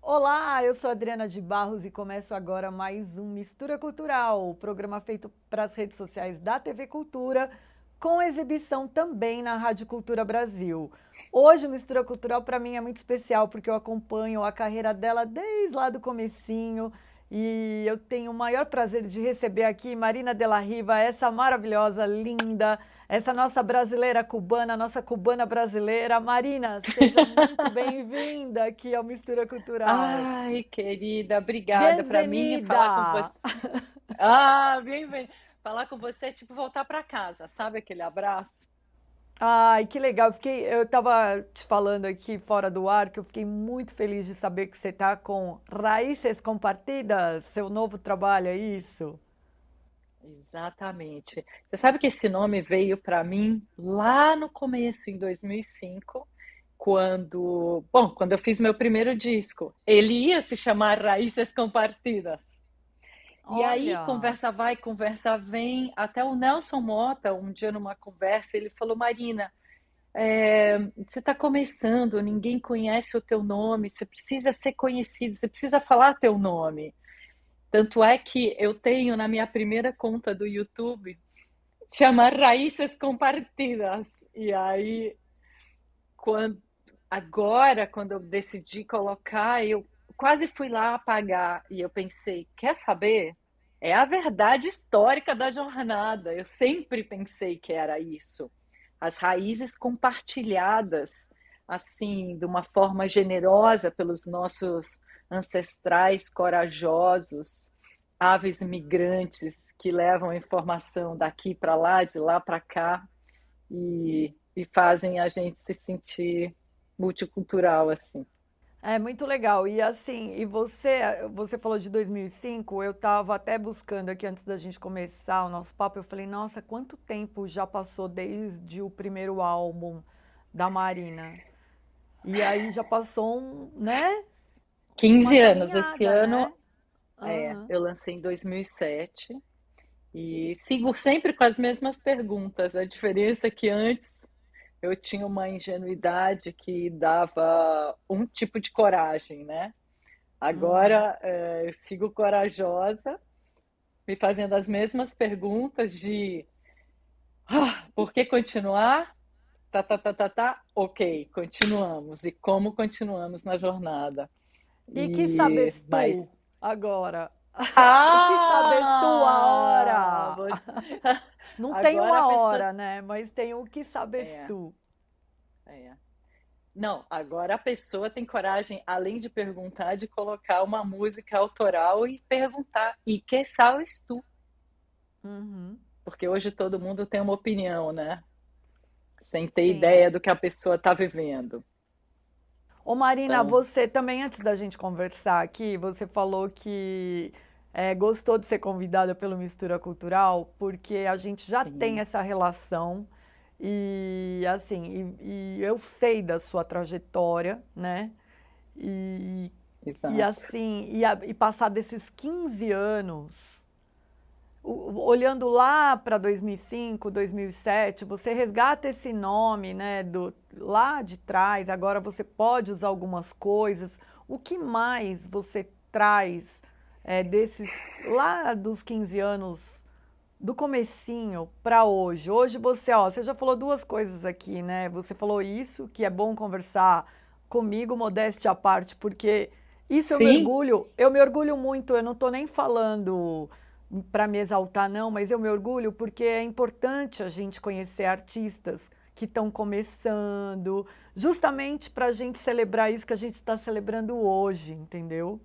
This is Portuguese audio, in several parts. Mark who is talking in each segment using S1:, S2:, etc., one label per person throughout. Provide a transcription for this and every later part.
S1: Olá, eu sou Adriana de Barros e começo agora mais um Mistura Cultural, o programa feito para as redes sociais da TV Cultura, com exibição também na Rádio Cultura Brasil. Hoje o Mistura Cultural para mim é muito especial porque eu acompanho a carreira dela desde lá do comecinho e eu tenho o maior prazer de receber aqui Marina de la Riva, essa maravilhosa, linda, essa nossa brasileira cubana, nossa cubana brasileira. Marina, seja muito bem-vinda aqui ao Mistura Cultural.
S2: Ai, querida, obrigada. Para mim, falar com
S1: Bem-vinda!
S2: você. Bem. Falar com você é tipo voltar para casa, sabe aquele abraço?
S1: Ai, que legal. Eu estava te falando aqui fora do ar que eu fiquei muito feliz de saber que você está com Raízes Compartidas, seu novo trabalho, é isso?
S2: Exatamente. Você sabe que esse nome veio para mim lá no começo, em 2005, quando eu fiz meu primeiro disco. Ele ia se chamar Raízes Compartidas. E aí,
S1: Olha,
S2: conversa vai, conversa vem, até o Nelson Mota, um dia numa conversa, ele falou: Marina, você está começando, ninguém conhece o teu nome, você precisa ser conhecido, você precisa falar teu nome. Tanto é que eu tenho na minha primeira conta do YouTube, chama Raízes Compartidas. E aí, quando, quando eu decidi colocar, eu quase fui lá apagar e eu pensei, quer saber? É a verdade histórica da jornada. Eu sempre pensei que era isso. As raízes compartilhadas, assim, de uma forma generosa pelos nossos ancestrais corajosos, aves migrantes que levam informação daqui para lá, de lá para cá e fazem a gente se sentir multicultural assim.
S1: é muito legal. E assim, você falou de 2005, eu estava até buscando aqui antes da gente começar o nosso papo, eu falei, nossa, quanto tempo já passou desde o primeiro álbum da Marina? E aí já passou né? Uma
S2: 15 anos esse
S1: caminhada,
S2: ano,
S1: né? Aham.
S2: eu lancei em 2007 e sigo sempre com as mesmas perguntas. A diferença é que antes eu tinha uma ingenuidade que dava um tipo de coragem, né?
S1: Uhum.
S2: Agora eu sigo corajosa, me fazendo as mesmas perguntas de por que continuar? Tá, ok, continuamos. E como continuamos na jornada?
S1: E que sabes
S2: Mas
S1: tu agora? O que sabes tu
S2: ah,
S1: agora?
S2: você-
S1: Não tem
S2: agora a
S1: uma
S2: pessoa
S1: hora, né? Mas tem o que sabes
S2: é,
S1: tu.
S2: é. Não, agora a pessoa tem coragem, além de perguntar, de colocar uma música autoral e perguntar, e que sabes tu?
S1: Uhum.
S2: Porque hoje todo mundo tem uma opinião, né? Sem ter
S1: Sim.
S2: ideia do que a pessoa está vivendo.
S1: Ô Marina,
S2: Então,
S1: você também, antes da gente conversar aqui, você falou que gostou de ser convidada pelo Mistura Cultural, porque a gente já tem
S2: sim,
S1: essa relação e assim, e eu sei da sua trajetória, né? E, e
S2: exato.
S1: assim, e passar desses 15 anos, olhando lá para 2005, 2007, você resgata esse nome, né, lá de trás, agora você pode usar algumas coisas. O que mais você traz desses lá dos 15 anos, do comecinho para hoje? Hoje você, ó, você já falou duas coisas aqui, né? Você falou isso, que é bom conversar comigo, modéstia à parte, porque isso
S2: Sim,
S1: eu me orgulho muito, eu não estou nem falando para me exaltar, não, mas eu me orgulho porque é importante a gente conhecer artistas que estão começando, justamente para a gente celebrar isso que a gente está celebrando hoje, entendeu?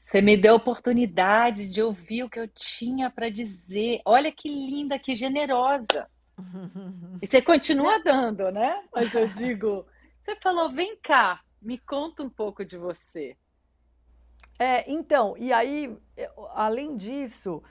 S2: você me deu a oportunidade de ouvir o que eu tinha para dizer. Olha que linda, que generosa. E você
S1: Né?
S2: continua dando, né? Mas eu digo, você falou, vem cá, me conta um pouco de você.
S1: Então, e aí, além disso,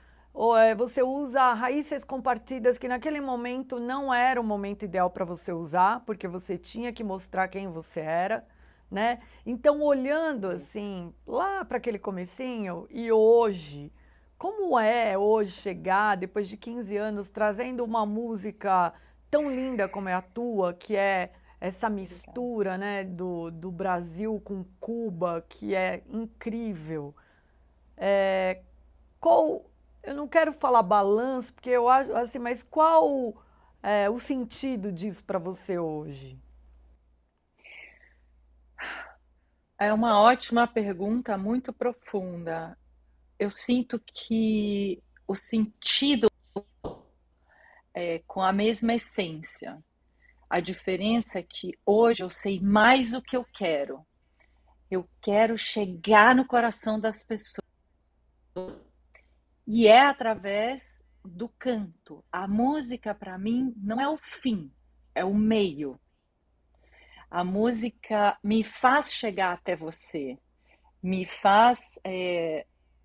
S1: você usa raízes compartidas que naquele momento não era o momento ideal para você usar, porque você tinha que mostrar quem você era, né? Então, olhando
S2: Isso.
S1: assim, lá para aquele comecinho e hoje, como é hoje chegar, depois de 15 anos, trazendo uma música tão linda como é a tua, que é essa
S2: Obrigada.
S1: mistura, né, do Brasil com Cuba, que é incrível. É, qual, eu não quero falar balanço, porque eu acho assim, mas qual é o sentido disso para você hoje?
S2: É uma ótima pergunta, muito profunda. Eu sinto que o sentido é com a mesma essência. A diferença é que hoje eu sei mais o que eu quero. Eu quero chegar no coração das pessoas. E é através do canto. A música, para mim, não é o fim, é o meio. A música me faz chegar até você, me faz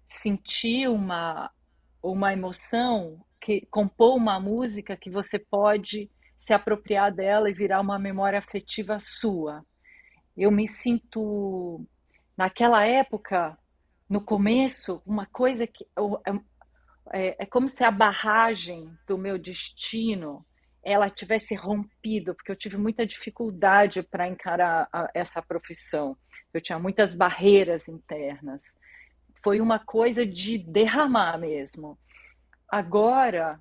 S2: sentir uma emoção, que compor uma música que você pode se apropriar dela e virar uma memória afetiva sua. Eu me sinto, naquela época, no começo, uma coisa que é como se a barragem do meu destino ela tivesse rompido, porque eu tive muita dificuldade para encarar essa profissão. Eu tinha muitas barreiras internas. Foi uma coisa de derramar mesmo. Agora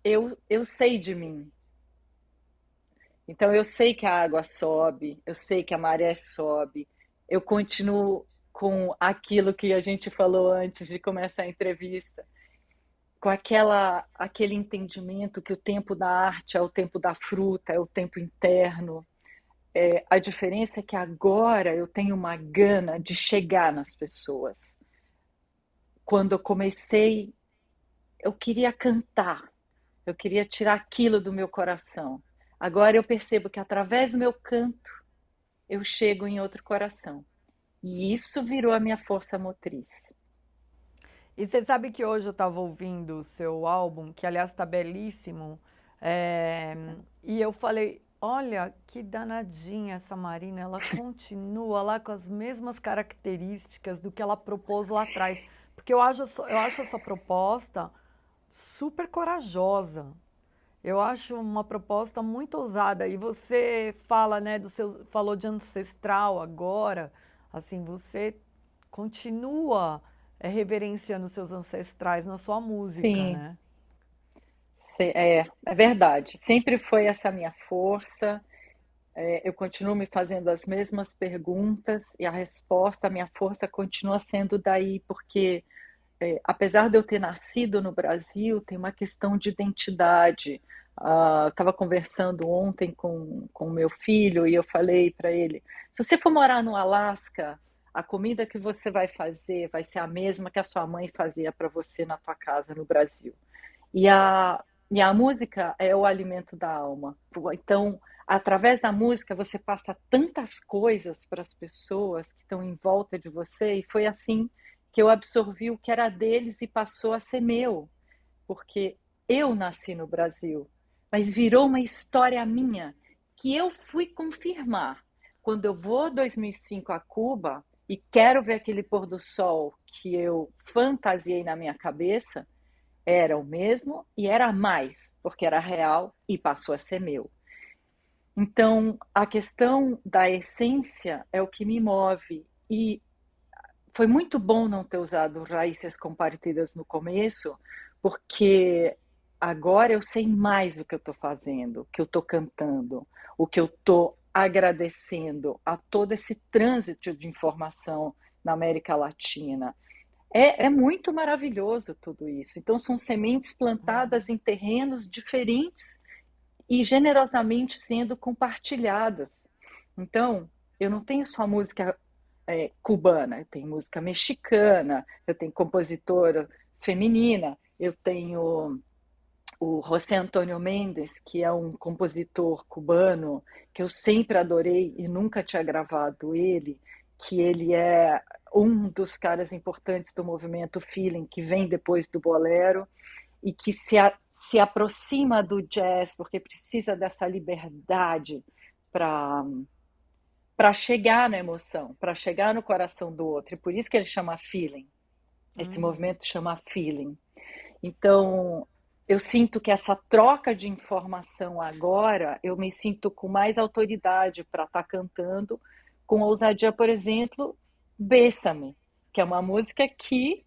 S2: eu sei de mim. Então eu sei que a água sobe, eu sei que a maré sobe. Eu continuo com aquilo que a gente falou antes de começar a entrevista, com aquele entendimento que o tempo da arte é o tempo da fruta, é o tempo interno. A diferença é que agora eu tenho uma gana de chegar nas pessoas. Quando eu comecei, eu queria cantar, eu queria tirar aquilo do meu coração. Agora eu percebo que através do meu canto eu chego em outro coração. E isso virou a minha força motriz.
S1: E você sabe que hoje eu estava ouvindo o seu álbum, que aliás está belíssimo, é, e eu falei, olha que danadinha essa Marina, ela continua lá com as mesmas características do que ela propôs lá atrás, porque eu acho a sua proposta super corajosa. Eu acho uma proposta muito ousada. E você fala, né, falou de ancestral agora, assim, você continua reverenciando seus ancestrais na sua música,
S2: Sim,
S1: né?
S2: é verdade. Sempre foi essa minha força. Eu continuo me fazendo as mesmas perguntas e a resposta, a minha força continua sendo daí, porque apesar de eu ter nascido no Brasil, tem uma questão de identidade. Estava conversando ontem com meu filho e eu falei para ele: se você for morar no Alasca, a comida que você vai fazer vai ser a mesma que a sua mãe fazia para você na tua casa no Brasil. E e a música é o alimento da alma. Então, através da música, você passa tantas coisas para as pessoas que estão em volta de você, e foi assim que eu absorvi o que era deles e passou a ser meu, porque eu nasci no Brasil, mas virou uma história minha que eu fui confirmar. Quando eu vou em 2005 a Cuba e quero ver aquele pôr do sol que eu fantasiei na minha cabeça, era o mesmo e era mais, porque era real e passou a ser meu. Então, a questão da essência é o que me move. E foi muito bom não ter usado raízes compartidas no começo, porque agora eu sei mais o que eu estou fazendo, o que eu estou cantando, o que eu estou agradecendo a todo esse trânsito de informação na América Latina. É muito maravilhoso tudo isso. Então, são sementes plantadas em terrenos diferentes e generosamente sendo compartilhadas. Então, eu não tenho só música cubana, eu tenho música mexicana, eu tenho compositora feminina, eu tenho o José Antônio Mendes, que é um compositor cubano que eu sempre adorei e nunca tinha gravado ele, que ele é um dos caras importantes do movimento feeling, que vem depois do bolero e que se aproxima do jazz porque precisa dessa liberdade para chegar na emoção, para chegar no coração do outro. E por isso que ele chama feeling. Esse
S1: Uhum.
S2: movimento chama feeling. Então, eu sinto que essa troca de informação agora, eu me sinto com mais autoridade para estar cantando, com ousadia, por exemplo, Bésame, que é uma música que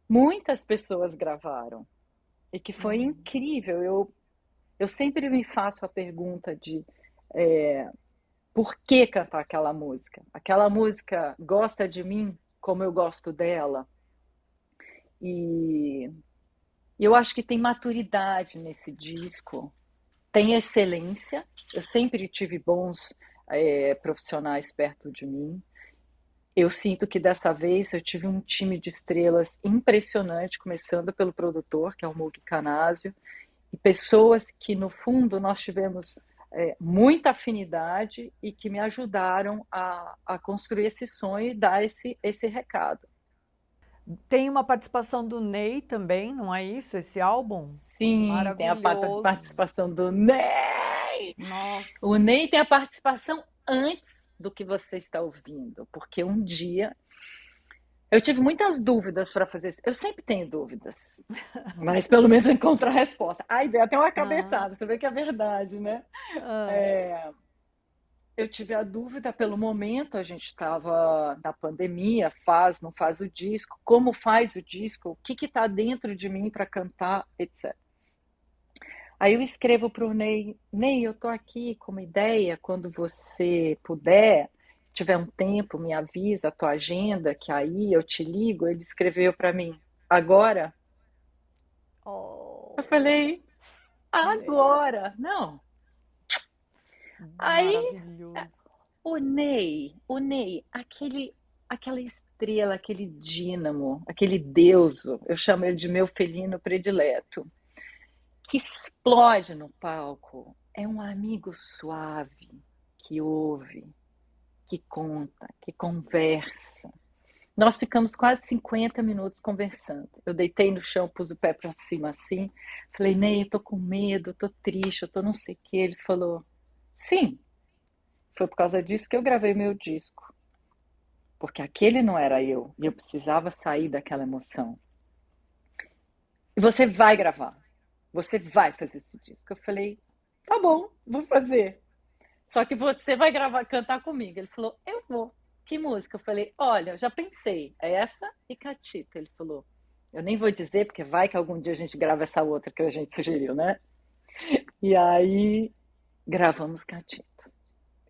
S2: muitas pessoas gravaram e que foi
S1: Uhum.
S2: incrível. Eu sempre me faço a pergunta de é, por que cantar aquela música? Aquela música gosta de mim como eu gosto dela? E eu acho que tem maturidade nesse disco, tem excelência. Eu sempre tive bons profissionais perto de mim. Eu sinto que dessa vez eu tive um time de estrelas impressionante, começando pelo produtor, que é o Mugi Canásio, e pessoas que, no fundo, nós tivemos muita afinidade e que me ajudaram a construir esse sonho e dar esse recado.
S1: Tem uma participação do Ney também, não é isso? Esse álbum?
S2: Sim, tem a
S1: Maravilhoso.
S2: participação do Ney.
S1: Nossa.
S2: O Ney tem a participação antes do que você está ouvindo, porque um dia eu tive muitas dúvidas para fazer isso. Eu sempre tenho dúvidas, mas pelo menos eu encontro a resposta. A ideia até uma
S1: Ah,
S2: cabeçada, você vê que é verdade, né?
S1: ah,
S2: É, eu tive a dúvida pelo momento, a gente estava na pandemia, faz, não faz o disco, como faz o disco, o que está dentro de mim para cantar, etc. Aí eu escrevo para o Ney, Ney, eu estou aqui com uma ideia, quando você puder, tiver um tempo, me avisa a tua agenda, que aí eu te ligo. Ele escreveu para mim, agora? Eu
S1: oh,
S2: falei,
S1: Ney.
S2: agora? Não. Aí
S1: Maravilhoso.
S2: aquela estrela, aquele dínamo, aquele deuso, eu chamo ele de meu felino predileto, que explode no palco, é um amigo suave, que ouve, que conta, que conversa. Nós ficamos quase 50 minutos conversando. Eu deitei no chão, pus o pé para cima assim, falei, Ney, eu tô com medo, eu tô triste, eu tô não sei o que. Ele falou, sim, foi por causa disso que eu gravei meu disco. Porque aquele não era eu, e eu precisava sair daquela emoção. E você vai gravar, você vai fazer esse disco. Eu falei, tá bom, vou fazer. Só que você vai gravar, cantar comigo. Ele falou, eu vou. Que música? Eu falei, olha, eu já pensei, é essa e Catita. Ele falou, eu nem vou dizer, porque vai que algum dia a gente grava essa outra que a gente sugeriu, né? E aí gravamos Catita.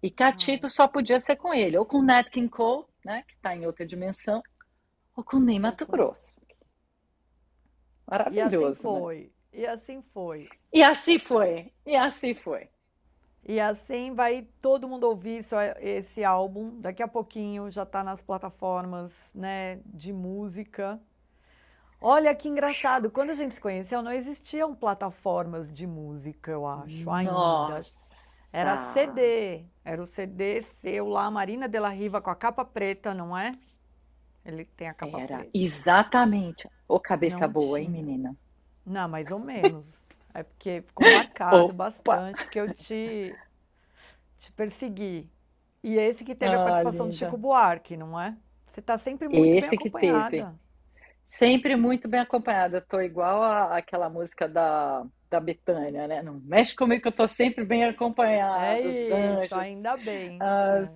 S2: E
S1: Ai,
S2: Catito só podia ser com ele, ou com Nat King Cole, né, que está em outra dimensão, ou com Ney
S1: ou
S2: Mato
S1: com-
S2: Grosso.
S1: E assim
S2: Maravilhoso, né?
S1: foi. E assim foi.
S2: E assim foi, e assim foi.
S1: E assim vai todo mundo ouvir esse álbum. Daqui a pouquinho já está nas plataformas, né, de música. Olha que engraçado, quando a gente se conheceu, não existiam plataformas de música, eu acho, ainda. Era
S2: Nossa,
S1: CD, era o CD seu lá, Marina de la Riva com a capa preta, não é? Ele tem a capa
S2: era
S1: preta.
S2: exatamente. Ô, cabeça
S1: Não
S2: boa, hein,
S1: tinha.
S2: menina?
S1: Não, mais ou menos. É porque ficou marcado
S2: Opa!
S1: bastante, porque eu te persegui. E esse que teve a
S2: Ah,
S1: participação do Chico
S2: linda.
S1: Buarque, não é? Você está sempre muito bem
S2: Esse que teve.
S1: acompanhada.
S2: Sempre muito bem acompanhada. Eu tô igual àquela música da Bethânia, né? Não mexe comigo que eu tô sempre bem
S1: É
S2: acompanhada. Os
S1: isso,
S2: anjos,
S1: ainda bem.
S2: as,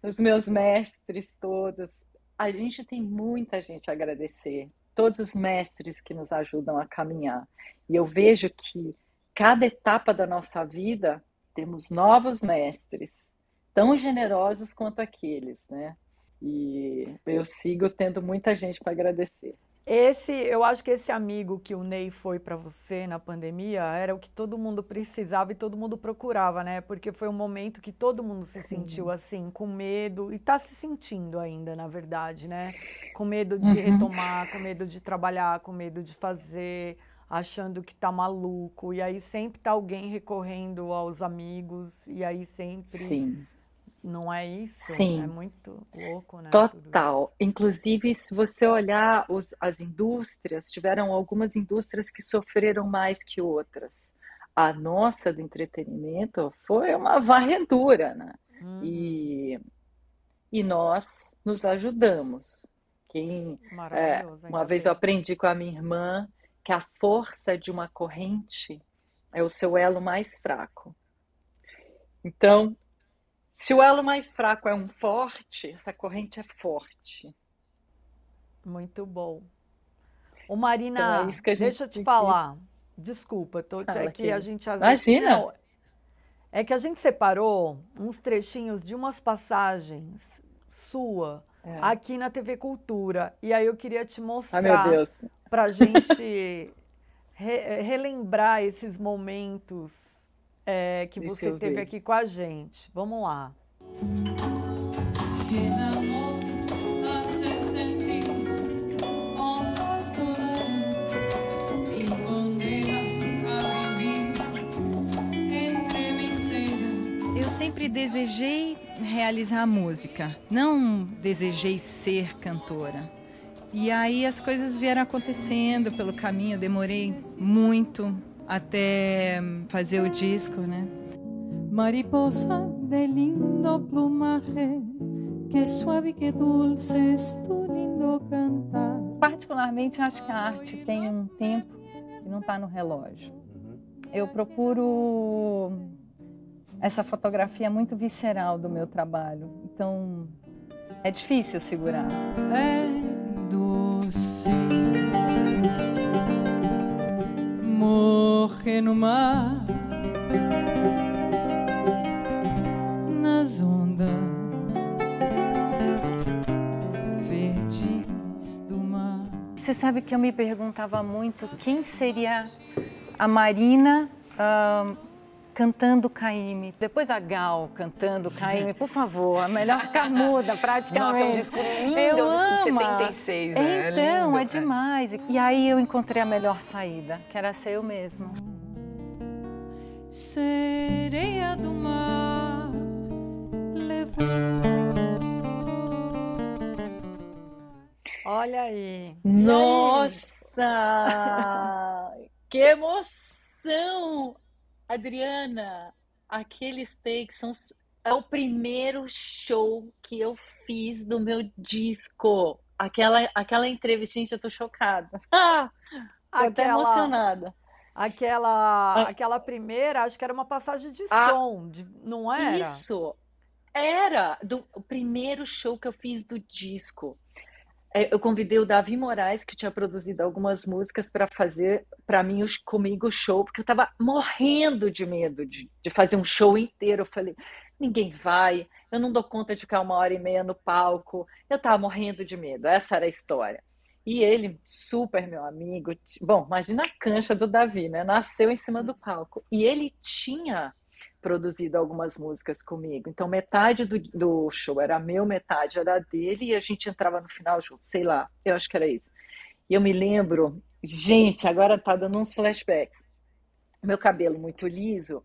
S1: É.
S2: os meus mestres todos. A gente tem muita gente a agradecer. Todos os mestres que nos ajudam a caminhar. E eu vejo que cada etapa da nossa vida temos novos mestres, tão generosos quanto aqueles, né? E eu sigo tendo muita gente para agradecer.
S1: Eu acho que esse amigo que o Ney foi para você na pandemia era o que todo mundo precisava e todo mundo procurava, né? Porque foi um momento que todo mundo se sentiu
S2: Sim.
S1: assim, com medo, e está se sentindo ainda, na verdade, né? Com medo de
S2: Uhum.
S1: retomar, com medo de trabalhar, com medo de fazer, achando que tá maluco. E aí sempre tá alguém recorrendo aos amigos, e aí sempre
S2: Sim,
S1: não é isso? É
S2: sim,
S1: muito louco, né? Tudo isso.
S2: total. Inclusive, se você olhar as indústrias, tiveram algumas indústrias que sofreram mais que outras. A nossa do entretenimento foi uma varredura, né?
S1: Uhum.
S2: E, e nós nos ajudamos. Quem,
S1: Maravilhoso,
S2: uma
S1: ainda
S2: vez eu
S1: bem.
S2: aprendi com a minha irmã que a força de uma corrente é o seu elo mais fraco. Então, se o elo mais fraco é um forte, essa corrente é forte.
S1: Muito bom. Ô
S2: Então, é
S1: Marina,
S2: isso que a gente
S1: deixa eu te
S2: tem que...
S1: falar. Desculpa, é
S2: Fala,
S1: que a
S2: querida.
S1: gente às vezes.
S2: Imagina!
S1: Não, é que a gente separou uns trechinhos de umas passagens sua
S2: É.
S1: aqui na TV Cultura. E aí eu queria te
S2: Ai, meu
S1: mostrar
S2: Deus.
S1: para a gente relembrar esses momentos que
S2: Deixa
S1: você
S2: eu
S1: teve
S2: ver.
S1: aqui com a gente. Vamos lá.
S3: Si el amor hace sentir hondos dolores y condena a vivir entre miserias.
S4: Eu sempre desejei realizar a música, não desejei ser cantora. E aí as coisas vieram acontecendo pelo caminho, eu demorei muito até fazer o disco, né?
S3: Mariposa de lindo plumaje, que suave, que dulce es tu lindo cantar.
S4: Particularmente, acho que a arte tem um tempo que não está no relógio. Eu procuro essa fotografia muito visceral do meu trabalho, então é difícil segurar.
S3: É doce morrer no mar, nas ondas verdes do mar.
S4: Você sabe que eu me perguntava muito quem seria a Marina cantando Caymmi. Depois a Gal cantando Caymmi, por favor, é melhor ficar muda praticamente.
S5: Nossa, é um disco lindo,
S4: Eu
S5: é um disco de
S4: amo.
S5: 76, né?
S4: Então,
S5: lindo,
S4: é demais. E aí eu encontrei a melhor saída, que era ser eu mesma.
S3: Sereia do mar levou.
S1: Olha aí.
S2: Nossa! Que emoção! Adriana, aqueles takes é o primeiro show que eu fiz do meu disco. Aquela entrevista, gente, eu tô chocada. Tô até emocionada.
S1: Aquela primeira, acho que era uma passagem de som, não era?
S2: Isso, era o primeiro show que eu fiz do disco. Eu convidei o Davi Moraes, que tinha produzido algumas músicas, para fazer para mim comigo o show, porque eu estava morrendo de medo de fazer um show inteiro. Eu falei, ninguém vai, eu não dou conta de ficar 1h30 no palco. Eu estava morrendo de medo, essa era a história. E ele, super meu amigo, bom, imagina a cancha do Davi, né? Nasceu em cima do palco. E ele tinha produzido algumas músicas comigo. Então, metade do show era meu, metade era dele, e a gente entrava no final junto, sei lá, eu acho que era isso. E eu me lembro, gente, agora tá dando uns flashbacks. Meu cabelo muito liso,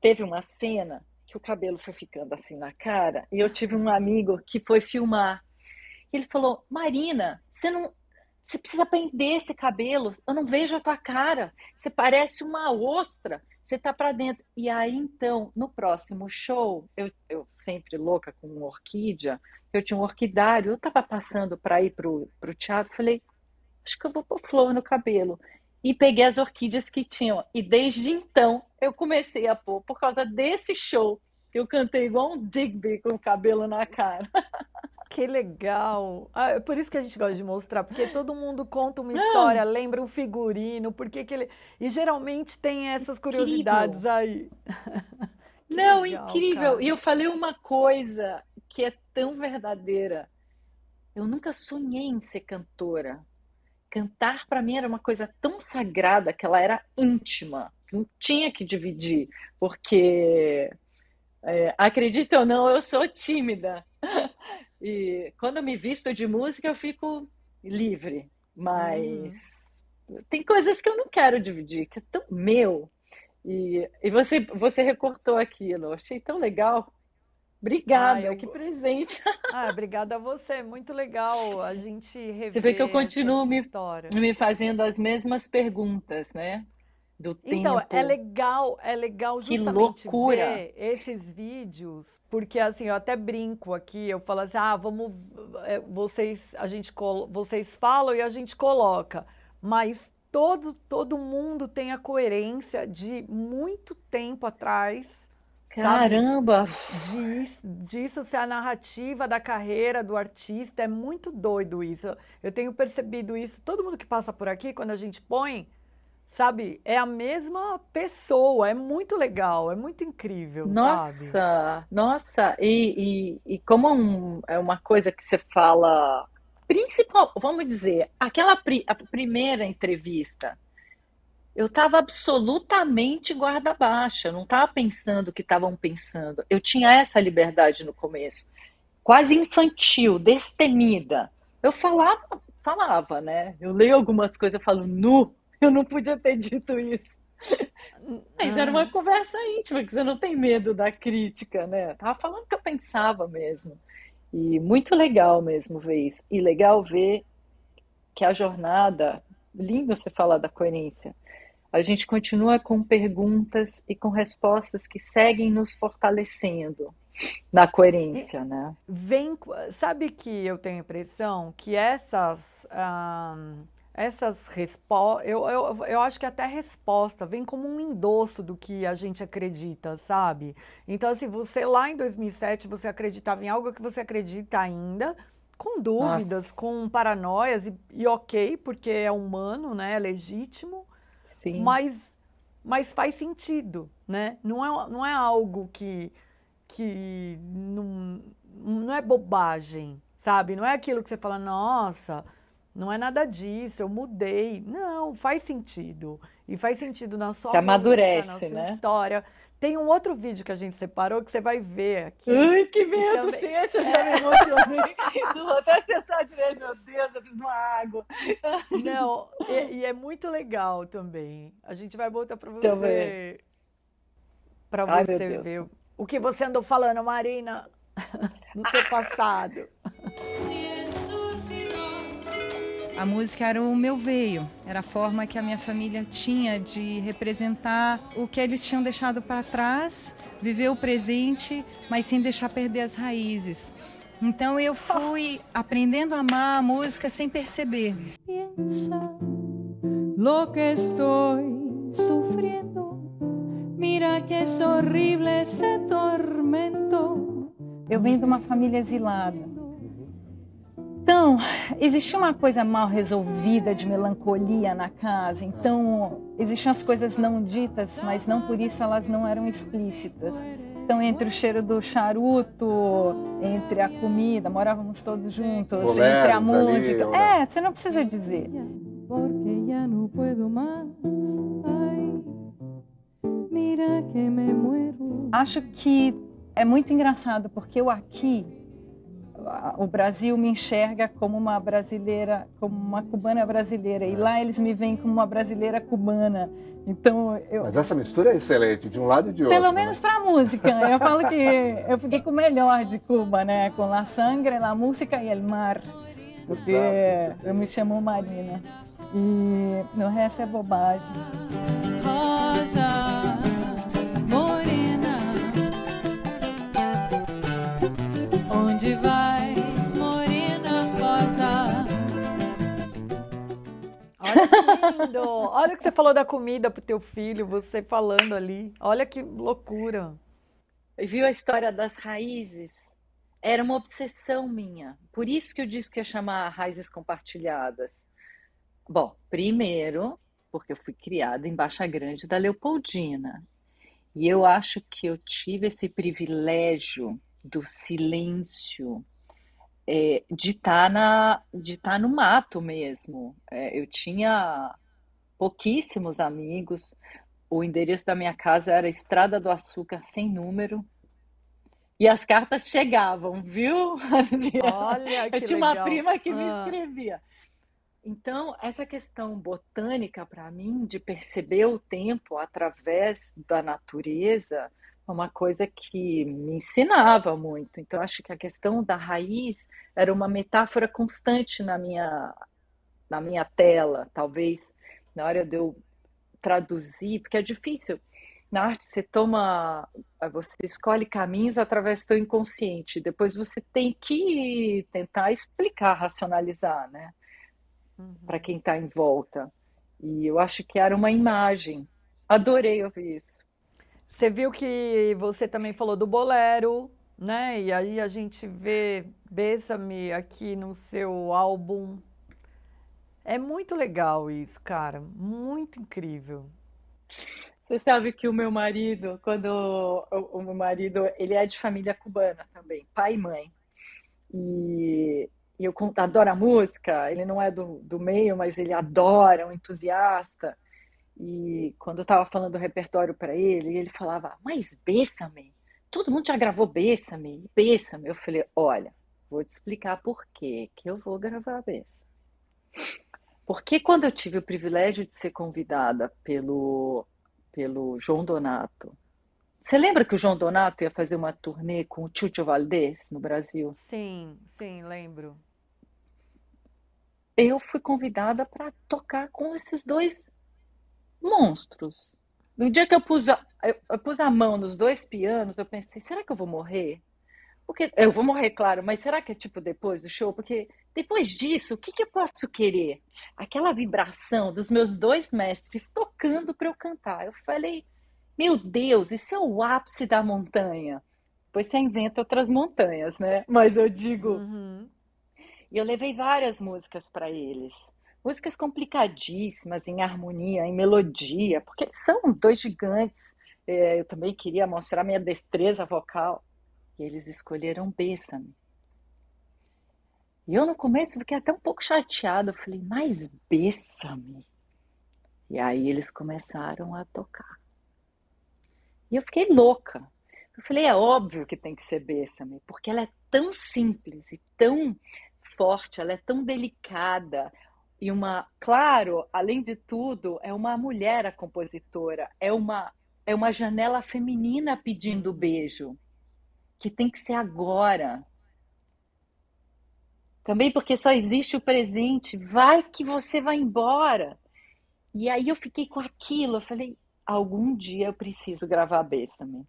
S2: teve uma cena que o cabelo foi ficando assim na cara, e eu tive um amigo que foi filmar. Ele falou, Marina, você precisa prender esse cabelo, eu não vejo a tua cara, você parece uma ostra. Você tá para dentro. E aí, então, no próximo show, eu sempre louca com orquídea, eu tinha um orquidário, eu tava passando para ir pro teatro, falei, acho que eu vou pôr flor no cabelo. E peguei as orquídeas que tinham. E desde então, eu comecei a pôr, por causa desse show, eu cantei igual um Digby com o cabelo na cara.
S1: Que legal! É por isso que a gente gosta de mostrar, porque todo mundo conta uma história, lembra um figurino, porque que ele... E geralmente tem essas curiosidades aí.
S2: Não,
S1: legal,
S2: incrível!
S1: cara.
S2: E eu falei uma coisa que é tão verdadeira. Eu nunca sonhei em ser cantora. Cantar para mim era uma coisa tão sagrada que ela era íntima. Não tinha que dividir, porque... acredite ou não, eu sou tímida. E quando eu me visto de música, eu fico livre. Mas tem coisas que eu não quero dividir, que é tão meu. E você recortou aquilo. Eu achei tão legal. Obrigada, que presente.
S1: Obrigada a você. Muito legal a gente rever
S2: Você vê que eu continuo
S1: histórias.
S2: me fazendo as mesmas perguntas, né? Do
S1: Então,
S2: tempo.
S1: é legal
S2: Que
S1: justamente
S2: loucura!
S1: ver esses vídeos, porque assim, eu até brinco aqui, eu falo assim, vocês falam e a gente coloca, mas todo mundo tem a coerência de muito tempo atrás, sabe?
S2: Caramba!
S1: Disso ser a narrativa da carreira do artista, é muito doido isso. Eu tenho percebido isso, todo mundo que passa por aqui, quando a gente põe, sabe, é a mesma pessoa, é muito legal, é muito incrível, sabe?
S2: Nossa, e como é uma coisa que você fala, principal, vamos dizer, a primeira entrevista, eu estava absolutamente guarda baixa, eu não estava pensando o que estavam pensando. Eu tinha essa liberdade no começo, quase infantil, destemida. Eu falava, né? Eu leio algumas coisas, eu falo, nu, eu não podia ter dito isso. Mas era uma
S1: Aham.
S2: conversa íntima, que você não tem medo da crítica, né? Eu tava falando o que eu pensava mesmo. E muito legal mesmo ver isso. E legal ver que a jornada, lindo você falar da coerência, a gente continua com perguntas e com respostas que seguem nos fortalecendo na
S1: E
S2: coerência, né?
S1: sabe que eu tenho a impressão que essas respostas, eu acho que até resposta vem como um endosso do que a gente acredita, sabe? Então, assim, você lá em 2007, você acreditava em algo que você acredita ainda, com dúvidas,
S2: Nossa,
S1: com paranoias, e ok, porque é humano, né? É legítimo,
S2: sim.
S1: mas, mas faz sentido, né? Não é algo que não é bobagem, sabe? Não é aquilo que você fala, nossa, não é nada disso, eu mudei. Não, faz sentido. E faz sentido na
S2: Que
S1: sua música, na
S2: amadurece,
S1: sua
S2: né?
S1: história. Tem um outro vídeo que a gente separou que você vai ver aqui,
S2: Ai, que
S1: que
S2: medo, sim,
S1: também.
S2: esse eu já me emocionei. Não vou até sentar direito, meu Deus, eu preciso de uma água.
S1: Não, e é muito legal também. A gente vai botar
S2: Deixa eu ver.
S1: para
S2: Ai, meu
S1: você
S2: Deus.
S1: ver o que você andou falando, Marina, no seu passado.
S4: A música era o meu veio, era a forma que a minha família tinha de representar o que eles tinham deixado para trás, viver o presente, mas sem deixar perder as raízes. Então eu fui aprendendo a amar a música sem perceber.
S3: Piensa lo que estoy sufriendo. Mira que es horrible ese tormento.
S4: Eu venho de uma família exilada. Então, existia uma coisa mal resolvida de melancolia na casa. Então, existiam as coisas não ditas, mas não por isso elas não eram explícitas. Então, entre o cheiro do charuto, entre a comida, morávamos todos juntos, entre a
S6: Boleros ali
S4: música.
S6: ou não?
S4: Você não precisa dizer.
S3: Porque ya no puedo más. Ay, mira que me muero.
S4: Acho que é muito engraçado, porque eu aqui, o Brasil me enxerga como uma brasileira, como uma cubana brasileira, e lá eles me veem como uma brasileira cubana. Então,
S6: Mas essa mistura é excelente, de um lado e de outro.
S4: pelo
S6: né?
S4: menos para a música, eu falo que eu fiquei com o melhor de Cuba, né? Com la sangre, la música e el mar, porque
S6: Exato,
S4: eu me chamo Marina. E no resto é bobagem.
S3: Rosa morena, onde vais, morena rosa?
S1: Olha que lindo! Olha o que você falou da comida pro teu filho, você falando ali. Olha que loucura.
S2: E viu a história das raízes? Era uma obsessão minha. Por isso que o disco ia chamar Raízes Compartilhadas. Bom, primeiro, porque eu fui criada em Baixa Grande da Leopoldina. E eu acho que eu tive esse privilégio do silêncio, de estar no mato mesmo. Eu tinha pouquíssimos amigos. O endereço da minha casa era Estrada do Açúcar sem número. E as cartas chegavam, viu, Adriana?
S1: Olha
S2: Eu
S1: que
S2: tinha uma
S1: legal.
S2: prima que me
S1: Ah,
S2: escrevia. Então, essa questão botânica, para mim, de perceber o tempo através da natureza, é uma coisa que me ensinava muito. Então, acho que a questão da raiz era uma metáfora constante na minha tela, talvez na hora de eu traduzir, porque é difícil. Na arte você escolhe caminhos através do teu inconsciente, depois você tem que tentar explicar, racionalizar, né, para
S1: uhum.
S2: quem está em volta. E eu acho que era uma imagem. Adorei ouvir isso.
S1: Você viu que você também falou do bolero, né? E aí a gente vê Bésame aqui no seu álbum. É muito legal isso, cara. Muito incrível.
S2: Você sabe que o meu marido, o meu marido, ele é de família cubana também, pai e mãe. E, adora música, ele não é do meio, mas ele adora, é um entusiasta. E quando eu estava falando do repertório para ele, ele falava, mas Bésame, todo mundo já gravou Bésame, Bésame. Eu falei, olha, vou te explicar por que eu vou gravar Bésame. Porque quando eu tive o privilégio de ser convidada pelo João Donato, você lembra que o João Donato ia fazer uma turnê com o Chucho Valdés no Brasil?
S1: Sim, sim, lembro.
S2: Eu fui convidada para tocar com esses dois monstros. No dia que eu pus a mão nos dois pianos, eu pensei, será que eu vou morrer? Porque eu vou morrer, claro, mas será que é tipo depois do show? Porque depois disso, o que eu posso querer? Aquela vibração dos meus dois mestres tocando para eu cantar. Eu falei, meu Deus, isso é o ápice da montanha. Depois você inventa outras montanhas, né? Mas eu digo,
S1: Uhum.
S2: e eu levei várias músicas para eles. Músicas complicadíssimas, em harmonia, em melodia, porque eles são dois gigantes. Eu também queria mostrar minha destreza vocal. E eles escolheram Bésame. E eu no começo fiquei até um pouco chateada. Eu falei, mas Bésame? E aí eles começaram a tocar. E eu fiquei louca. Eu falei, é óbvio que tem que ser Bésame, porque ela é tão simples e tão forte, ela é tão delicada. E claro, além de tudo, é uma mulher a compositora, é uma janela feminina pedindo beijo, que tem que ser agora. Também porque só existe o presente, vai que você vai embora. E aí eu fiquei com aquilo, eu falei, algum dia eu preciso gravar Bésame.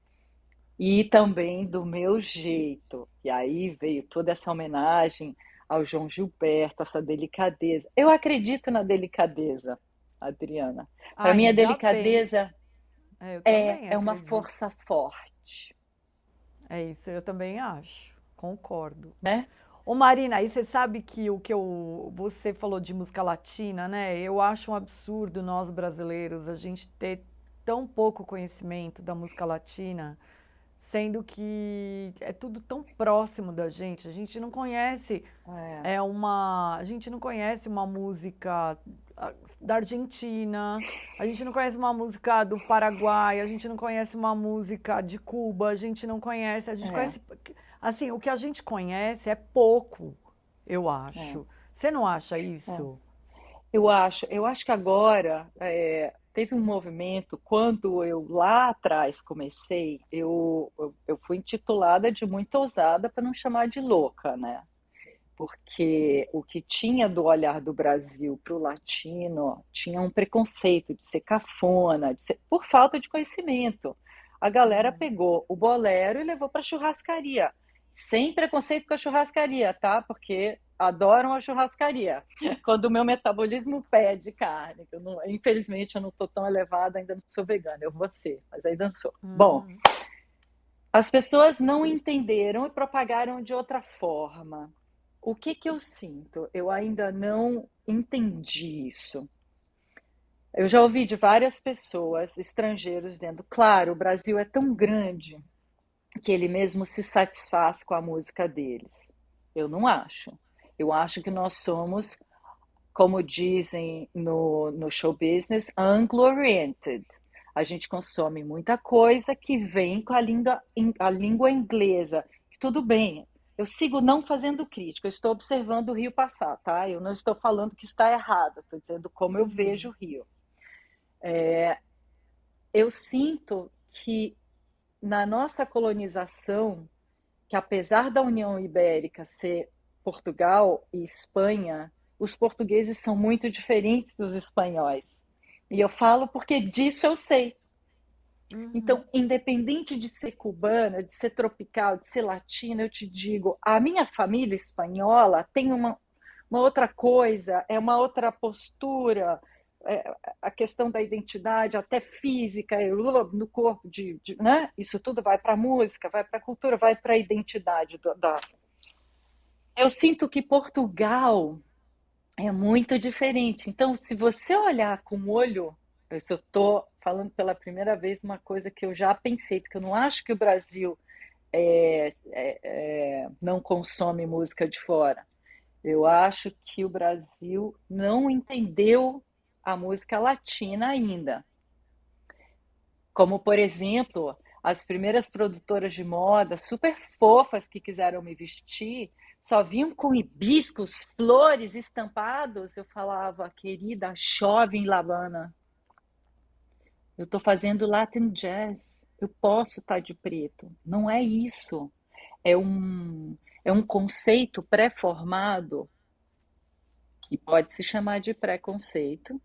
S2: E também do meu jeito. E aí veio toda essa homenagem ao João Gilberto, essa delicadeza. Eu acredito na delicadeza, Adriana. Para mim, a
S1: Ainda bem.
S2: delicadeza
S1: Eu também
S2: é uma
S1: acredito.
S2: força forte,
S1: É isso, eu também acho. Concordo.
S2: né?
S1: Ô Marina, aí você sabe que você falou de música latina, né? Eu acho um absurdo nós brasileiros a gente ter tão pouco conhecimento da música latina, sendo que é tudo tão próximo da gente. A gente não conhece
S2: É,
S1: a gente não conhece uma música da Argentina, a gente não conhece uma música do Paraguai, a gente não conhece uma música de Cuba, a gente
S2: é,
S1: conhece, assim, o que a gente conhece é pouco, eu
S2: é,
S1: acho. Você não acha
S2: é.
S1: isso?
S2: Eu acho que agora teve um movimento, quando eu lá atrás comecei, eu fui intitulada de muito ousada para não chamar de louca, né? Porque o que tinha do olhar do Brasil para o latino tinha um preconceito de ser cafona, por falta de conhecimento. A galera
S1: Uhum.
S2: pegou o bolero e levou para churrascaria, sem preconceito com a churrascaria, tá? Porque adoram a churrascaria. Quando o meu metabolismo pede carne, que infelizmente eu não estou tão elevada, ainda não sou vegana, eu vou ser, mas ainda não sou. Bom,
S1: Uhum.
S2: as pessoas não entenderam e propagaram de outra forma. O que eu sinto? Eu ainda não entendi isso. Eu já ouvi de várias pessoas, estrangeiros, dizendo: claro, o Brasil é tão grande que ele mesmo se satisfaz com a música deles. Eu não acho. Eu acho que nós somos, como dizem no show business, anglo-oriented. A gente consome muita coisa que vem com a língua inglesa. Tudo bem, eu sigo não fazendo crítica, eu estou observando o Rio passar, tá? Eu não estou falando que está errado, estou dizendo como eu vejo
S1: Uhum.
S2: o Rio. Eu sinto que na nossa colonização, que apesar da União Ibérica ser Portugal e Espanha, os portugueses são muito diferentes dos espanhóis. E eu falo porque disso eu sei. Então,
S1: Uhum.
S2: independente de ser cubana, de ser tropical, de ser latina, eu te digo, a minha família espanhola tem uma outra coisa, é uma outra postura. a questão da identidade, até física, no corpo, né? Isso tudo vai para a música, vai para a cultura, vai para a identidade. Eu sinto que Portugal é muito diferente. Então, se você olhar com o olho, eu estou falando pela primeira vez uma coisa que eu já pensei, porque eu não acho que o Brasil não consome música de fora. Eu acho que o Brasil não entendeu a música latina ainda. Como, por exemplo, as primeiras produtoras de moda, super fofas que quiseram me vestir, só vinham com hibiscos, flores estampados. Eu falava, querida, chove em La Habana. Eu estou fazendo Latin Jazz. Eu posso estar de preto. Não é isso. É um conceito pré-formado, que pode se chamar de preconceito,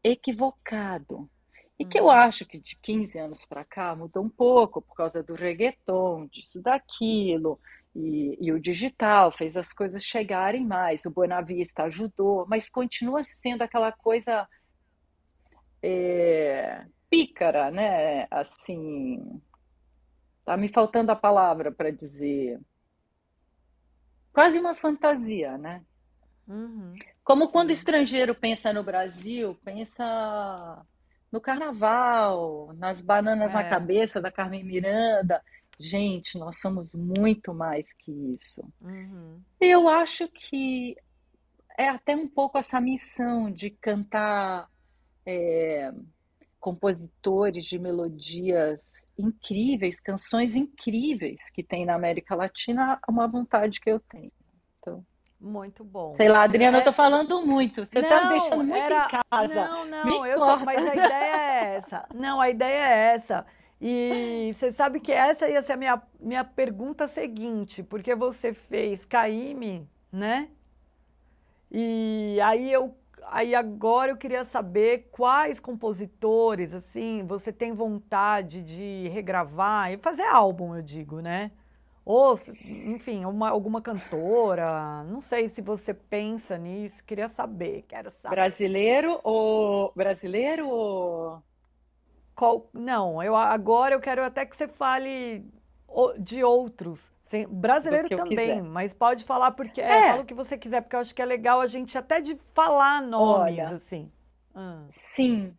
S2: equivocado. E que eu acho que de 15 anos para cá mudou um pouco por causa do reggaeton, disso, daquilo, e o digital fez as coisas chegarem mais, o Buena Vista ajudou, mas continua sendo aquela coisa pícara, né? Assim, tá me faltando a palavra para dizer, quase uma fantasia, né? Como quando o estrangeiro pensa no Brasil, pensa no carnaval, nas bananas na cabeça da Carmen Miranda. Gente, nós somos muito mais que isso. Eu acho que é até um pouco essa missão de cantar compositores de melodias incríveis, canções incríveis que tem na América Latina, uma vontade que eu tenho. Então,
S1: muito bom.
S2: Sei lá, Adriana, eu tô falando muito. Você tá me deixando muito em casa.
S1: Não, mas a ideia é essa. Não, a ideia é essa. E você sabe que essa ia ser a minha pergunta seguinte, porque você fez Caymmi, né? E aí agora eu queria saber quais compositores, assim, você tem vontade de regravar e fazer álbum, eu digo, né? Ou, enfim, alguma cantora, não sei se você pensa nisso, quero saber.
S2: Brasileiro ou...
S1: Não, agora eu quero até que você fale de outros, brasileiro também, mas pode falar porque fala o que você quiser, porque eu acho que é legal a gente até de falar nomes, assim.
S2: Sim,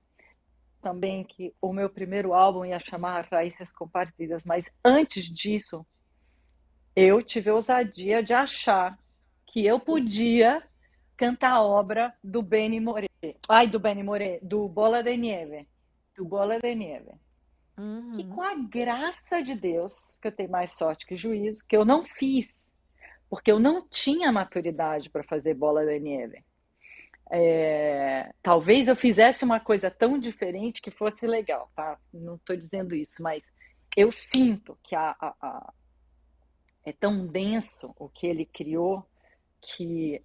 S2: também que o meu primeiro álbum ia chamar Raízes Compartidas, mas antes disso, eu tive a ousadia de achar que eu podia cantar a obra do Benny Moré. Do Bola de Nieve. Do Bola de Nieve. E com a graça de Deus, que eu tenho mais sorte que juízo, que eu não fiz, porque eu não tinha maturidade para fazer Bola de Nieve. Talvez eu fizesse uma coisa tão diferente que fosse legal, tá? Não estou dizendo isso, mas eu sinto que é tão denso o que ele criou que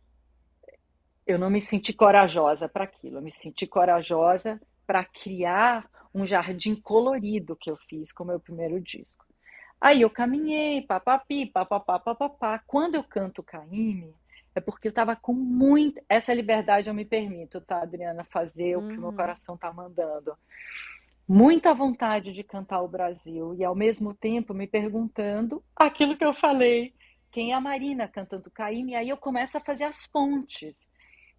S2: eu não me senti corajosa para aquilo. Eu me senti corajosa para criar um jardim colorido que eu fiz com o meu primeiro disco. Aí eu caminhei, papapi, papapá, papapá. Quando eu canto Caymmi, é porque eu estava com muita... Essa liberdade eu me permito, tá, Adriana? Fazer o que o meu coração tá mandando. Muita vontade de cantar o Brasil e, ao mesmo tempo, me perguntando aquilo que eu falei. Quem é a Marina cantando Caymmi? Aí eu começo a fazer as pontes.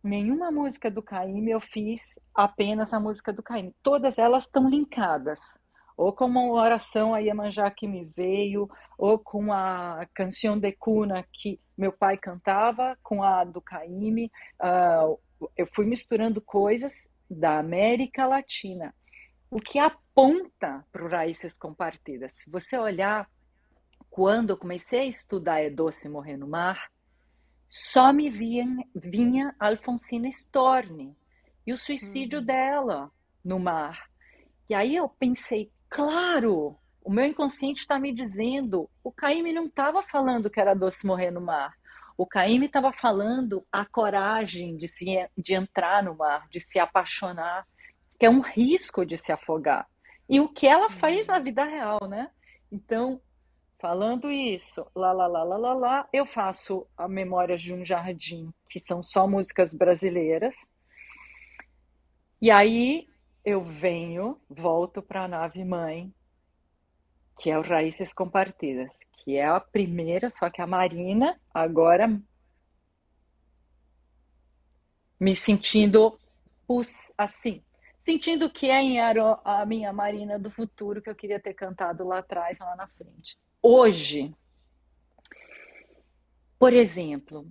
S2: Nenhuma música do Caymmi eu fiz apenas a música do Caymmi. Todas elas estão linkadas. Ou com uma oração a Iemanjá que me veio, ou com a Canção de Cuna que meu pai cantava, com a do Caymmi. Eu fui misturando coisas da América Latina. O que aponta para o Raízes Compartidas. Se você olhar, quando eu comecei a estudar É Doce Morrer no Mar, só me vinha Alfonsina Storni e o suicídio dela no mar. E aí eu pensei, claro, o meu inconsciente está me dizendo, o Caymmi não estava falando que era doce morrer no mar. O Caymmi estava falando a coragem de entrar no mar, de se apaixonar, que é um risco de se afogar. E o que ela faz na vida real, né? Então, falando isso, eu faço a Memórias de um Jardim, que são só músicas brasileiras. E aí eu volto para a nave mãe, que é o Raízes Compartidas, que é a primeira, só que a Marina agora me sentindo assim, sentindo que era a minha Marina do futuro que eu queria ter cantado lá atrás, lá na frente. Hoje, por exemplo,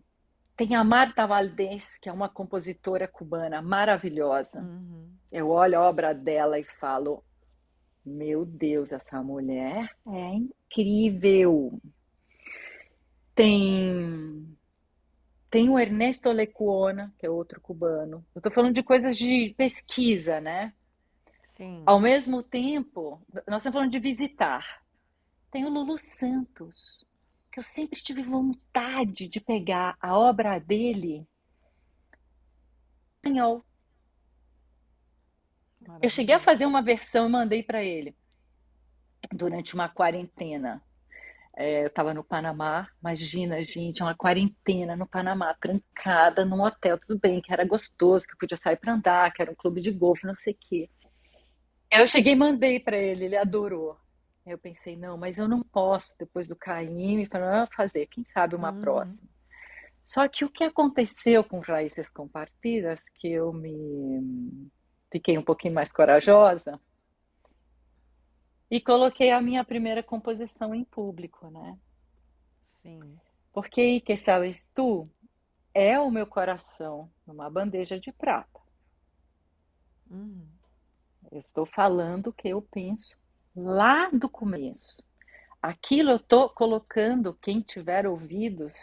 S2: tem a Marta Valdés, que é uma compositora cubana maravilhosa. Eu olho a obra dela e falo, meu Deus, essa mulher é incrível. Tem o Ernesto Lecuona, que é outro cubano. Eu estou falando de coisas de pesquisa, né?
S1: Sim.
S2: Ao mesmo tempo, nós estamos falando de visitar. Tem o Lulu Santos, que eu sempre tive vontade de pegar a obra dele em espanhol. Eu cheguei a fazer uma versão e mandei para ele durante uma quarentena. Eu estava no Panamá, imagina, gente, uma quarentena no Panamá, trancada num hotel, tudo bem, que era gostoso, que eu podia sair para andar, que era um clube de golfe, não sei o quê. Eu cheguei e mandei para ele adorou. Eu pensei, não, mas eu não posso, depois do Caíme, fazer, quem sabe uma próxima. Só que o que aconteceu com Raízes Compartidas, que eu fiquei um pouquinho mais corajosa, e coloquei a minha primeira composição em público, né?
S1: Sim.
S2: Porque Que Sabes Tu é o meu coração numa bandeja de prata. Eu estou falando o que eu penso lá do começo. Aquilo eu estou colocando, quem tiver ouvidos,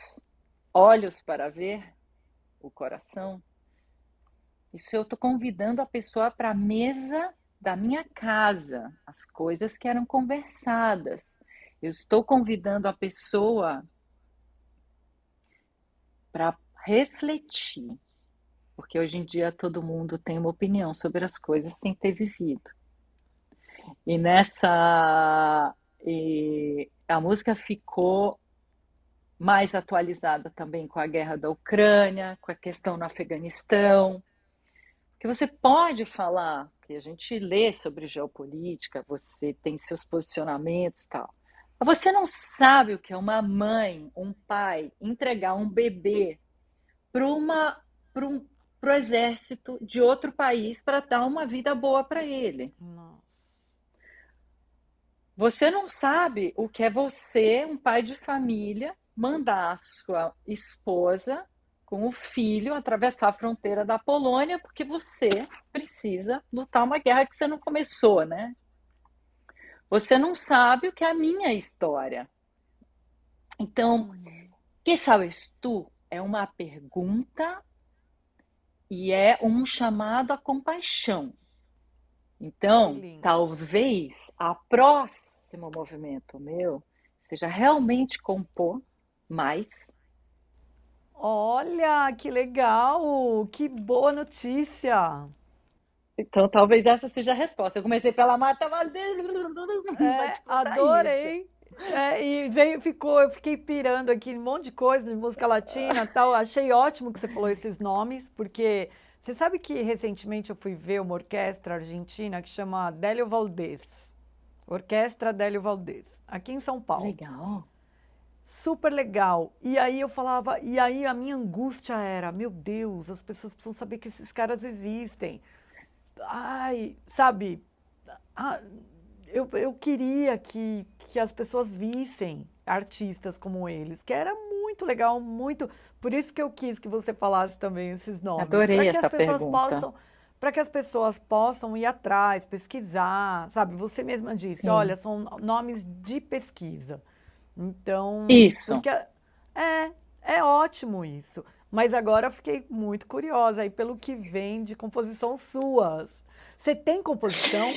S2: olhos para ver o coração. Isso eu estou convidando a pessoa para a mesa da minha casa, as coisas que eram conversadas. Eu estou convidando a pessoa para refletir, porque hoje em dia todo mundo tem uma opinião sobre as coisas sem ter vivido. E a música ficou mais atualizada também com a guerra da Ucrânia, com a questão no Afeganistão. Que você pode falar, que a gente lê sobre geopolítica, você tem seus posicionamentos e tal. Mas você não sabe o que é uma mãe, um pai, entregar um bebê para o exército de outro país para dar uma vida boa para ele.
S1: Nossa.
S2: Você não sabe o que é você, um pai de família, mandar a sua esposa com o filho atravessar a fronteira da Polônia porque você precisa lutar uma guerra que você não começou, né? Você não sabe o que é a minha história. Então, que sabes tu? É uma pergunta e é um chamado à compaixão. Então, talvez a próximo movimento meu seja realmente compor mais.
S1: Olha, que legal! Que boa notícia!
S2: Então, talvez essa seja a resposta. Eu comecei pela Marta Valdés.
S1: Adorei! Eu fiquei pirando aqui um monte de coisa de música latina e tal. Achei ótimo que você falou esses nomes, porque você sabe que recentemente eu fui ver uma orquestra argentina que chama Délio Valdés. Orquestra Délio Valdés, aqui em São Paulo.
S2: Legal.
S1: Super legal. E aí eu falava, e aí a minha angústia era, meu Deus, as pessoas precisam saber que esses caras existem. Ai, sabe, eu queria que as pessoas vissem artistas como eles, que era muito legal, muito. Por isso que eu quis que você falasse também esses nomes.
S2: Adorei essa pergunta.
S1: Para que as pessoas possam ir atrás, pesquisar, sabe? Você mesma disse,
S2: Sim.
S1: olha, são nomes de pesquisa. Então,
S2: isso.
S1: Porque é ótimo isso. Mas agora eu fiquei muito curiosa aí pelo que vem de composição suas. Você tem composição?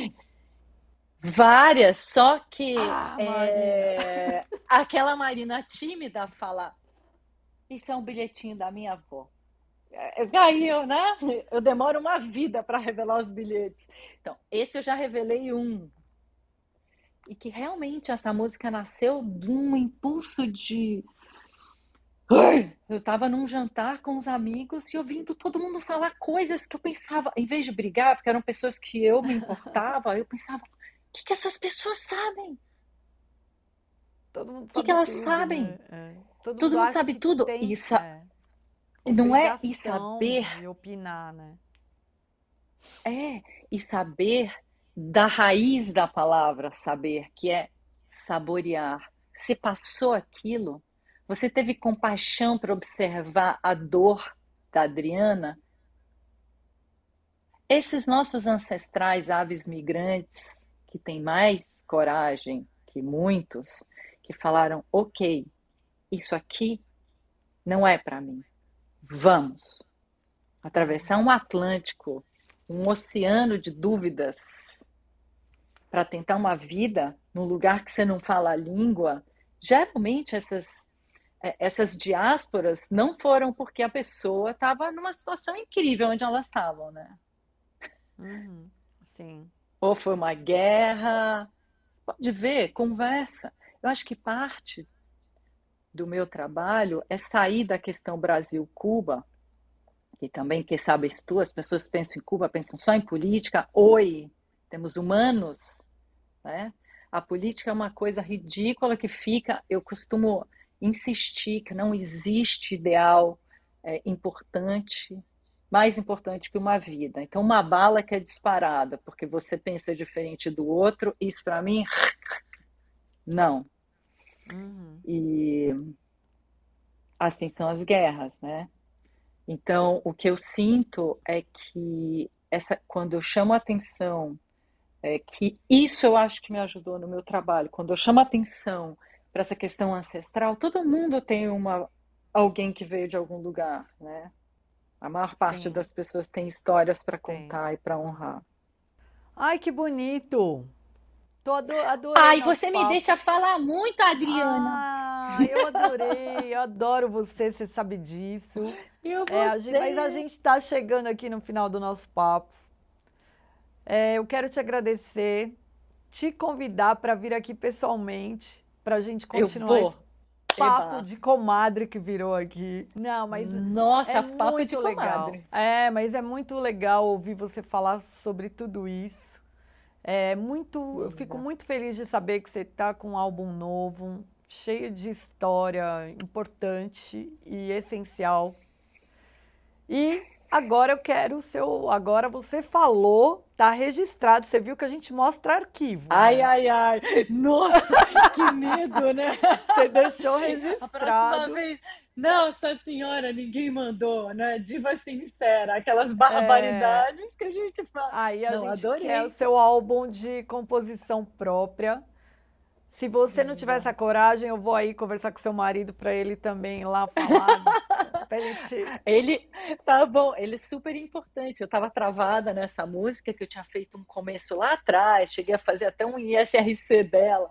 S2: Várias, só que
S1: Marina.
S2: aquela Marina tímida fala, isso é um bilhetinho da minha avó. Aí eu demoro uma vida para revelar os bilhetes. Então, esse eu já revelei um. E que realmente essa música nasceu de um impulso de Eu estava num jantar com os amigos e ouvindo todo mundo falar coisas que eu pensava, em vez de brigar, porque eram pessoas que eu me importava, eu pensava, o que que essas pessoas sabem?
S1: Todo mundo
S2: O que que
S1: sabe
S2: elas
S1: tudo,
S2: sabem?
S1: né? É. Todo
S2: Todo
S1: mundo
S2: mundo
S1: acha
S2: sabe
S1: que
S2: tudo.
S1: tem,
S2: Não é? E
S1: obrigação
S2: saber,
S1: de opinar, né?
S2: e saber da raiz da palavra saber, que é saborear. Você passou aquilo, você teve compaixão para observar a dor da Adriana. Esses nossos ancestrais aves migrantes, que têm mais coragem que muitos, que falaram: ok, isso aqui não é para mim. Vamos atravessar um Atlântico, um oceano de dúvidas, para tentar uma vida num lugar que você não fala a língua. Geralmente essas diásporas não foram porque a pessoa estava numa situação incrível onde elas estavam, né?
S1: Uhum, sim.
S2: Ou foi uma guerra. Pode ver, conversa. Eu acho que parte do meu trabalho é sair da questão Brasil-Cuba, que também, quem sabe, as pessoas pensam em Cuba, pensam só em política. Oi, temos humanos, né? A política é uma coisa ridícula que fica, eu costumo insistir que não existe ideal importante, mais importante que uma vida. Então, uma bala que é disparada porque você pensa diferente do outro, isso para mim, não.
S1: Uhum.
S2: E assim são as guerras, né? Então, o que eu sinto é que quando eu chamo a atenção, que isso eu acho que me ajudou no meu trabalho, quando eu chamo a atenção para essa questão ancestral, todo mundo tem alguém que veio de algum lugar, né? A maior parte
S1: Sim,
S2: das pessoas tem histórias para
S1: tem.
S2: contar e para honrar.
S1: Ai, que bonito! Adorei
S2: Ai,
S1: nosso
S2: você me
S1: papo.
S2: deixa falar muito, Adriana.
S1: Ah, eu adorei, eu adoro você sabe disso.
S2: Eu
S1: Mas a
S2: você.
S1: gente está chegando aqui no final do nosso papo. Eu quero te agradecer, te convidar para vir aqui pessoalmente, para a gente
S2: Eu
S1: continuar esse
S2: vou.
S1: papo
S2: Eba.
S1: de comadre que virou aqui. Não, mas é
S2: Nossa, papo de
S1: muito legal.
S2: comadre.
S1: Mas é muito legal ouvir você falar sobre tudo isso. Eu fico
S2: Linda.
S1: muito feliz de saber que você está com um álbum novo, cheio de história importante e essencial. E agora eu quero o seu. Agora você falou, tá registrado. Você viu que a gente mostra arquivo,
S2: Ai,
S1: né?
S2: ai, ai. Nossa, que medo, né?
S1: Você deixou
S2: A próxima
S1: registrado.
S2: vez. Nossa Senhora, ninguém mandou, né? Diva sincera, aquelas
S1: É,
S2: barbaridades que a gente fala.
S1: aí a
S2: Não,
S1: gente quer o
S2: adorei.
S1: seu álbum de composição própria. Se você não tiver
S2: Linda.
S1: essa coragem, eu vou aí conversar com seu marido para ele também ir lá falar, para ele te...
S2: Ele, tá bom, ele é super importante. Eu estava travada nessa música que eu tinha feito um começo lá atrás, cheguei a fazer até um ISRC dela.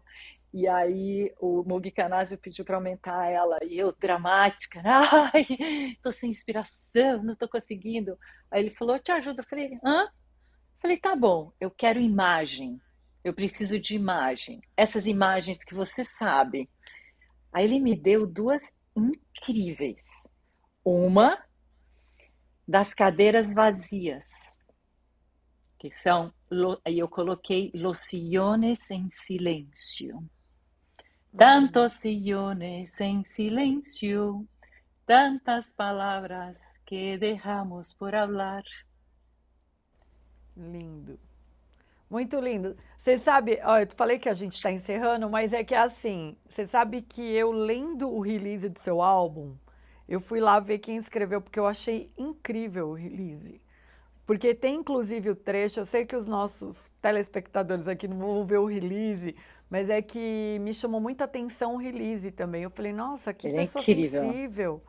S2: E aí o Mugi Canásio pediu para aumentar ela, e eu, dramática, ai, tô sem inspiração, não tô conseguindo. Aí ele falou, eu te ajudo. Eu falei, hã? Falei, tá bom, eu quero imagem. Eu preciso de imagem. Essas imagens que você sabe. Aí ele me deu duas incríveis. Uma das cadeiras vazias, que são, aí eu coloquei los sillones em silêncio. Tantos sillones em silêncio, tantas palavras que deixamos por hablar.
S1: Lindo. Muito lindo. Você sabe, ó, eu falei que a gente está encerrando, mas é que assim, você sabe que eu lendo o release do seu álbum, eu fui lá ver quem escreveu, porque eu achei incrível o release. Porque tem inclusive o trecho, eu sei que os nossos telespectadores aqui não vão ver o release, mas é que me chamou muita atenção o release também. Eu falei, nossa, que
S2: Ele é
S1: pessoa
S2: incrível.
S1: sensível.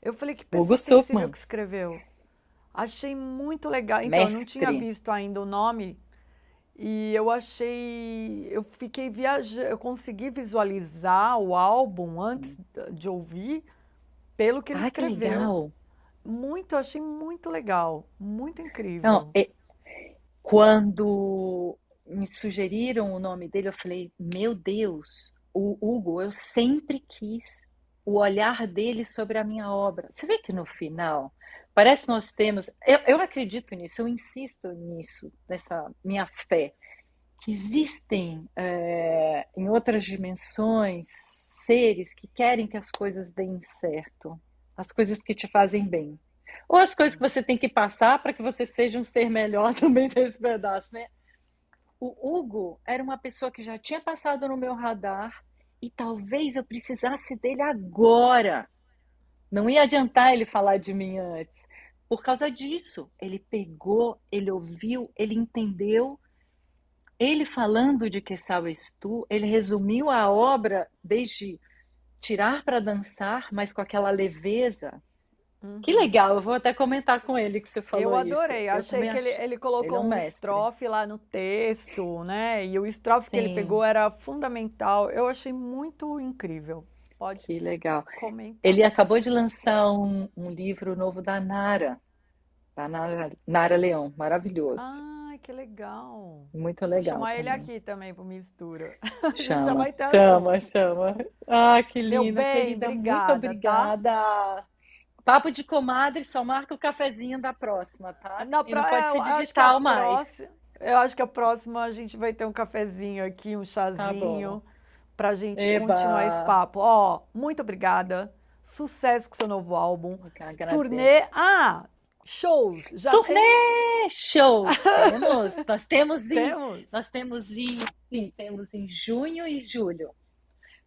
S1: Eu falei, que
S2: Hugo
S1: pessoa sensível
S2: Supman,
S1: que escreveu. Achei muito legal. Então, eu não tinha
S2: mestre.
S1: visto ainda o nome e eu achei, eu fiquei viajando, eu consegui visualizar o álbum antes de ouvir pelo que ele
S2: Ah, que
S1: escreveu.
S2: legal.
S1: Muito, achei muito legal, muito
S2: Não,
S1: incrível.
S2: quando me sugeriram o nome dele, eu falei, meu Deus, o Hugo, eu sempre quis o olhar dele sobre a minha obra. Você vê que no final, parece que nós temos. Eu acredito nisso, eu insisto nisso, nessa minha fé, que existem em outras dimensões seres que querem que as coisas deem certo, as coisas que te fazem bem. Ou as coisas que você tem que passar para que você seja um ser melhor também desse pedaço, né? O Hugo era uma pessoa que já tinha passado no meu radar e talvez eu precisasse dele agora. Não ia adiantar ele falar de mim antes. Por causa disso, ele pegou, ele ouviu, ele entendeu. Ele falando de Que Sabes Tu, ele resumiu a obra desde tirar para dançar, mas com aquela leveza. Que legal, eu vou até comentar com ele que você falou
S1: Eu
S2: isso.
S1: adorei, achei que ele
S2: Ele é
S1: colocou
S2: um
S1: um
S2: mestre.
S1: estrofe lá no texto, né? E o estrofe que ele
S2: Sim,
S1: pegou era fundamental. Eu achei muito incrível. Pode
S2: que legal.
S1: comentar.
S2: Ele acabou de lançar um livro novo da Nara Leão, maravilhoso.
S1: Ai, que legal.
S2: Muito
S1: Vou
S2: legal
S1: chamar ele
S2: também.
S1: aqui também para Mistura. A gente já
S2: Chama,
S1: vai ter assunto.
S2: chama. Ah, que
S1: Meu
S2: linda,
S1: bem,
S2: querida, muito
S1: obrigada, tá?
S2: obrigada. Papo de comadre, só marca o cafezinho da próxima, tá?
S1: Na
S2: E não pode ser
S1: eu acho que a
S2: digital mais.
S1: próxima, eu acho que a próxima a gente vai ter um cafezinho aqui, um
S2: Tá
S1: chazinho,
S2: bom.
S1: pra gente continuar esse
S2: Eba,
S1: papo. Ó, muito obrigada. Sucesso com seu novo álbum.
S2: eu que agradeço.
S1: Turnê. Ah, shows. Já tem?
S2: Turnê! Shows! Temos
S1: Temos?
S2: temos em junho e julho.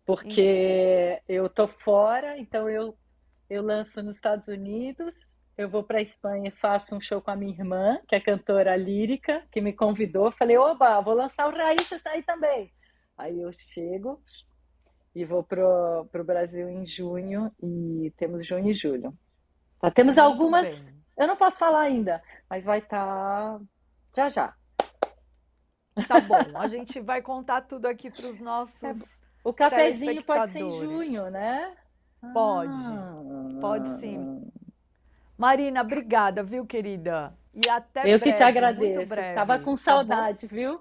S2: Porque eu tô fora, então eu lanço nos Estados Unidos, eu vou para a Espanha e faço um show com a minha irmã, que é cantora lírica, que me convidou. Falei, oba, vou lançar o Raíssa aí também. Aí eu chego e vou pro Brasil em junho, e temos junho e julho. Tá, temos
S1: Muito
S2: algumas,
S1: bem.
S2: eu não posso falar ainda, mas vai estar já já.
S1: Tá bom. A gente vai contar tudo aqui para os nossos
S2: O cafezinho pode ser em
S1: telespectadores.
S2: junho, né?
S1: Pode sim. Marina, obrigada, viu, querida? E até
S2: Eu que te
S1: breve, muito
S2: agradeço.
S1: breve,
S2: Tava com
S1: tá bom?
S2: saudade, viu?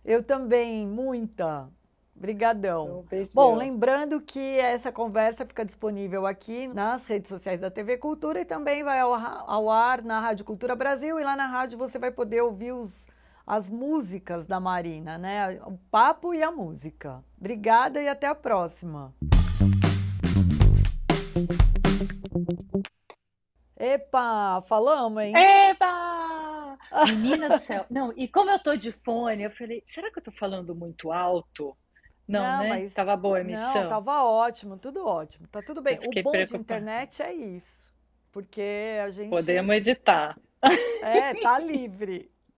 S1: Eu também, muita. Brigadão.
S2: Um beijão.
S1: Bom, lembrando que essa conversa fica disponível aqui nas redes sociais da TV Cultura e também vai ao ar na Rádio Cultura Brasil, e lá na rádio você vai poder ouvir as músicas da Marina, né? O papo e a música. Obrigada e até a próxima. Epa, falamos, hein?
S2: Eba! Menina do céu. Não, e como eu tô de fone, eu falei, será que eu tô falando muito alto? Não, né?
S1: Mas
S2: Tava boa a
S1: não,
S2: emissão?
S1: tava ótimo, tudo ótimo, tá tudo bem.
S2: Eu
S1: O
S2: fiquei
S1: bom de
S2: preocupada.
S1: internet é isso, porque a gente
S2: Podemos editar.
S1: tá livre.